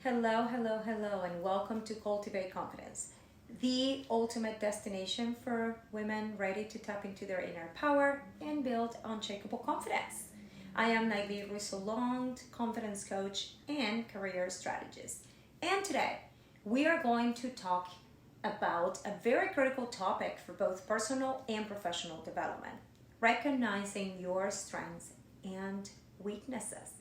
Hello, hello, hello, and welcome to Cultivate Confidence, the ultimate destination for women ready to tap into their inner power and build unshakable confidence. I am Naili Rusolonged, confidence coach and career strategist. And today, we are going to talk about a very critical topic for both personal and professional development, recognizing your strengths and weaknesses.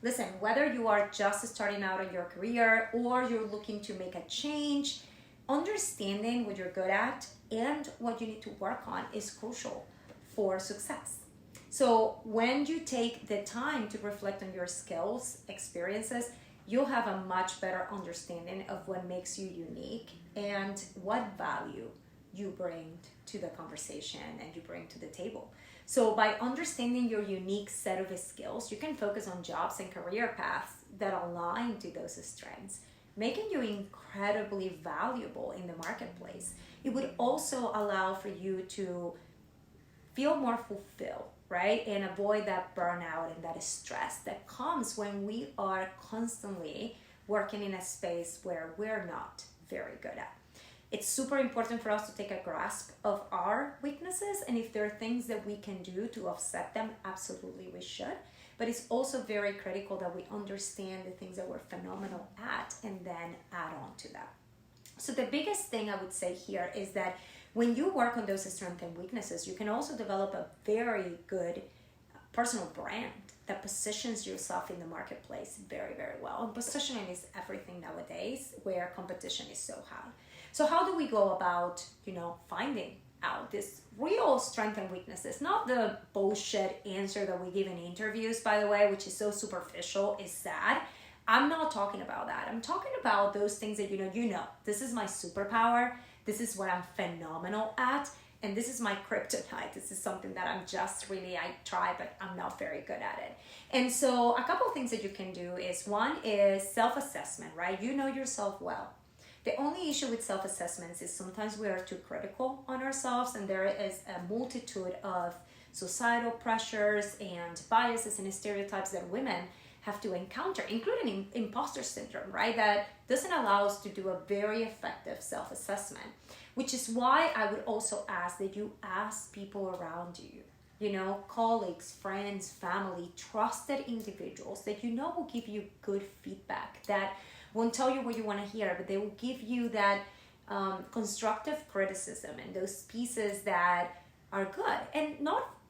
Listen, whether you are just starting out in your career or you're looking to make a change, understanding what you're good at and what you need to work on is crucial for success. So, when you take the time to reflect on your skills, experiences, you'll have a much better understanding of what makes you unique and what value you bring to the conversation and you bring to the table. So by understanding your unique set of skills, you can focus on jobs and career paths that align to those strengths, making you incredibly valuable in the marketplace. It would also allow for you to feel more fulfilled, right? And avoid that burnout and that stress that comes when we are constantly working in a space where we're not very good at. It's super important for us to take a grasp of our weaknesses, and if there are things that we can do to offset them, absolutely we should. But it's also very critical that we understand the things that we're phenomenal at and then add on to that. So the biggest thing I would say here is that when you work on those strengths and weaknesses, you can also develop a very good personal brand that positions yourself in the marketplace very, very well. And positioning is everything nowadays where competition is so high. So how do we go about, finding out this real strength and weaknesses? Not the bullshit answer that we give in interviews, by the way, which is so superficial, is sad. I'm not talking about that. I'm talking about those things that you know. This is my superpower. This is what I'm phenomenal at. And this is my kryptonite. This is something that I try, but I'm not very good at it. And so a couple of things that you can do is, one is self-assessment, right? You know yourself well. The only issue with self-assessments is sometimes we are too critical on ourselves, and there is a multitude of societal pressures and biases and stereotypes that women have to encounter, including imposter syndrome, right? That doesn't allow us to do a very effective self-assessment, which is why I would also ask that you ask people around you, colleagues, friends, family, trusted individuals that will give you good feedback, that won't tell you what you want to hear, but they will give you that constructive criticism and those pieces that are good. And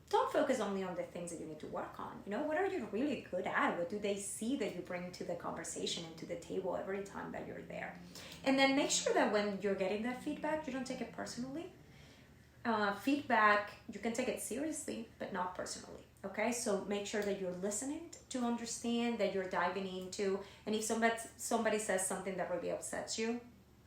don't focus only on the things that you need to work on. What are you really good at? What do they see that you bring to the conversation and to the table every time that you're there? And then make sure that when you're getting that feedback, you don't take it personally. Feedback, you can take it seriously, but not personally. Okay, so make sure that you're listening to understand, that you're diving into, and if somebody says something that really upsets you,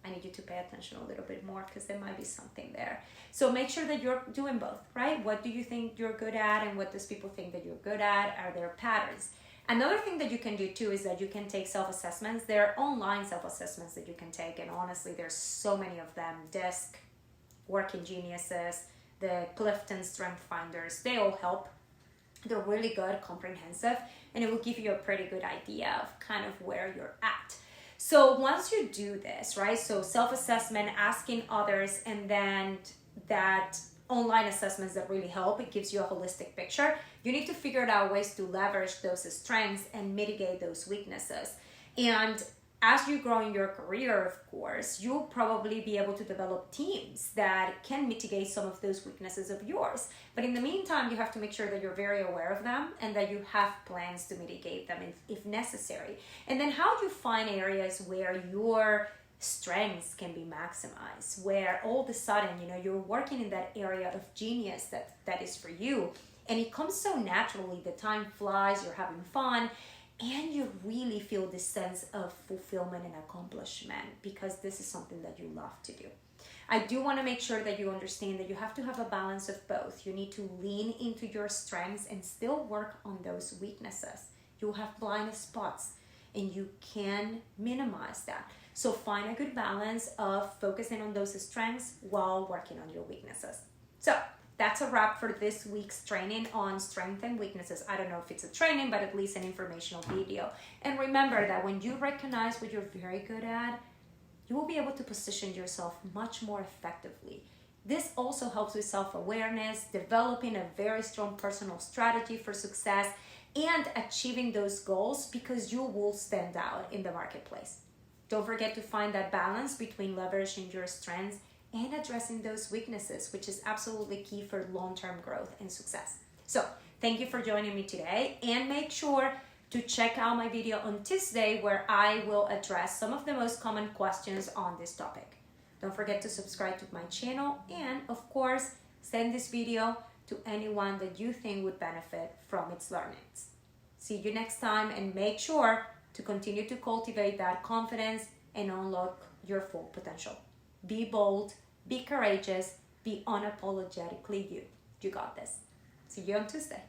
I need you to pay attention a little bit more because there might be something there. So make sure that you're doing both, right? What do you think you're good at, and what does people think that you're good at? Are there patterns? Another thing that you can do too is that you can take self-assessments. There are online self-assessments that you can take, and honestly, there's so many of them. DISC, Working Geniuses, the Clifton Strength Finders, they all help. They're really good, comprehensive, and it will give you a pretty good idea of kind of where you're at. So once you do this, right, so self-assessment, asking others, and then that online assessments that really help, it gives you a holistic picture. You need to figure out ways to leverage those strengths and mitigate those weaknesses. And as you grow in your career, of course, you'll probably be able to develop teams that can mitigate some of those weaknesses of yours. But in the meantime, you have to make sure that you're very aware of them and that you have plans to mitigate them if necessary. And then how do you find areas where your strengths can be maximized, where all of a sudden, you're working in that area of genius that is for you, and it comes so naturally, the time flies, you're having fun, and you really feel this sense of fulfillment and accomplishment because this is something that you love to do. I do want to make sure that you understand that you have to have a balance of both. You need to lean into your strengths and still work on those weaknesses. You'll have blind spots and you can minimize that. So find a good balance of focusing on those strengths while working on your weaknesses. So that's a wrap for this week's training on strengths and weaknesses. I don't know if it's a training, but at least an informational video. And remember that when you recognize what you're very good at, you will be able to position yourself much more effectively. This also helps with self-awareness, developing a very strong personal strategy for success, and achieving those goals because you will stand out in the marketplace. Don't forget to find that balance between leveraging your strengths and addressing those weaknesses, which is absolutely key for long-term growth and success. So thank you for joining me today, and make sure to check out my video on Tuesday where I will address some of the most common questions on this topic. Don't forget to subscribe to my channel, and of course, send this video to anyone that you think would benefit from its learnings. See you next time, and make sure to continue to cultivate that confidence and unlock your full potential. Be bold, be courageous, be unapologetically you. You got this. See you on Tuesday.